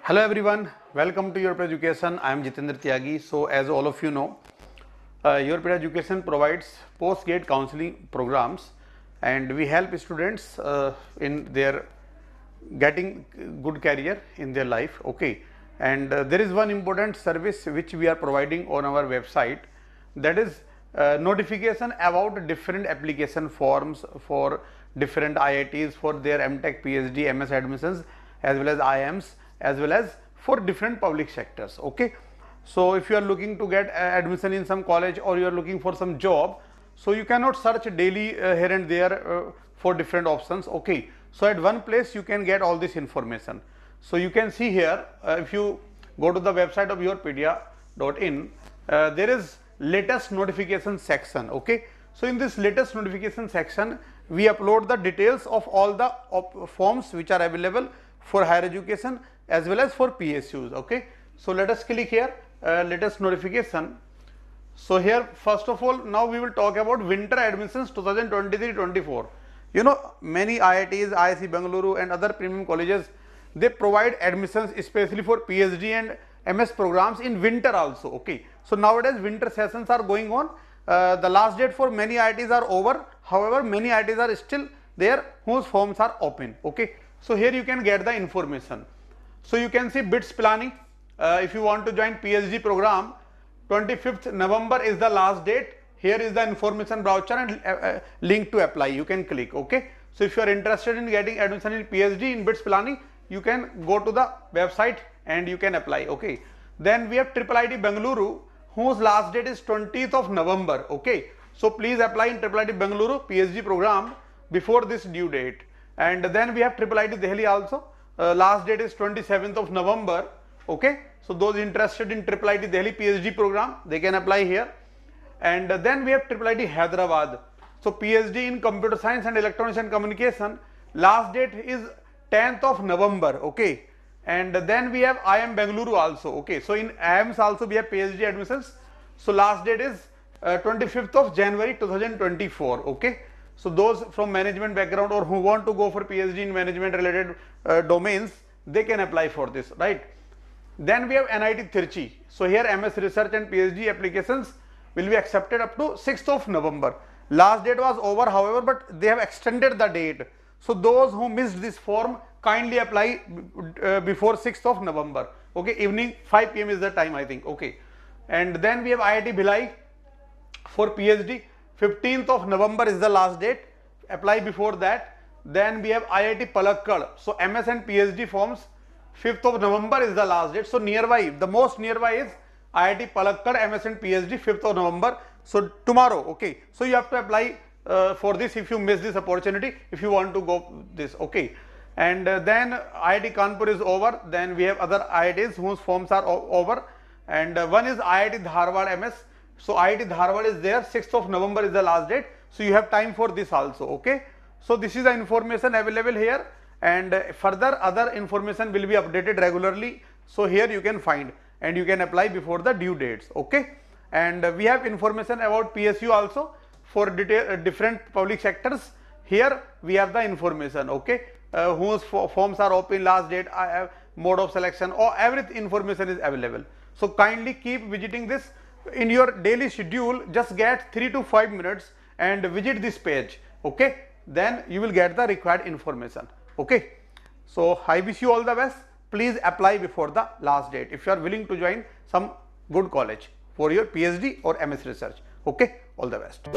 Hello everyone, welcome to Europe Education. I am Jitendra Tyagi. So as all of you know, Europe Education provides post-grad counseling programs and we help students in their getting good career in their life. Okay, and there is one important service which we are providing on our website, that is notification about different application forms for different IITs for their MTech, PhD, MS admissions as well as IIMs as well as for different public sectors. Okay, so if you are looking to get admission in some college or you are looking for some job, so you cannot search daily here and there for different options. Okay, so at one place you can get all this information. So you can see here, if you go to the website of yourpedia.in, there is latest notification section. Okay, so in this latest notification section we upload the details of all the forms which are available for higher education as well as for PSUs. Okay, so let us click here, latest notification. So here first of all, now we will talk about winter admissions 2023-24. You know, many IITs, IIC Bengaluru and other premium colleges, they provide admissions especially for PhD and MS programs in winter also. Okay, so nowadays winter sessions are going on. The last date for many IITs are over. However, many IITs are still there whose forms are open. Okay, so here you can get the information. So you can see BITS planning. If you want to join PhD program, 25th November is the last date. Here is the information brochure and link to apply. You can click. Okay, so if you are interested in getting admission in PhD in BITS planning, you can go to the website and you can apply. Okay, then we have IIIT Bengaluru, whose last date is 20th of November. Okay, so please apply in IIIT Bengaluru PhD program before this due date. And then we have IIIT Delhi also. Last date is 27th of November. Okay, so those interested in IIIT Delhi PhD program, they can apply here. And then we have IIIT Hyderabad. So PhD in Computer Science and Electronics and Communication, last date is 10th of November. Okay, and then we have IIM Bengaluru also. Okay, so in IIMs also we have PhD admissions. So last date is 25th of January 2024. Okay, so those from management background or who want to go for PhD in management related domains, they can apply for this, right? Then we have NIT Trichy. So here MS Research and PhD applications will be accepted up to 6th of November. Last date was over, however, but they have extended the date. So those who missed this form, kindly apply before 6th of November. Okay, evening 5 PM is the time, I think. Okay, and then we have IIT Bhilai for PhD. 15th of November is the last date. Apply before that. Then we have IIT Palakkad. So MS and PhD forms, 5th of November is the last date. So nearby, the most nearby is IIT Palakkad MS and PhD, 5th of November. So tomorrow. Okay, so you have to apply for this if you miss this opportunity, if you want to go this. Okay, and then IIT Kanpur is over. Then we have other IITs whose forms are over, and one is IIT Dharwad MS. So IIT Dharwad is there, 6th of November is the last date. So you have time for this also. Okay, so this is the information available here, and further other information will be updated regularly. So here you can find and you can apply before the due dates. Okay, and we have information about PSU also for different public sectors. Here we have the information. Okay, whose forms are open, last date, mode of selection, or every information is available. So kindly keep visiting this in your daily schedule. Just get 3 to 5 minutes and visit this page. Okay, then you will get the required information. Okay, so I wish you all the best. Please apply before the last date if you are willing to join some good college for your PhD or MS research. Okay, all the best.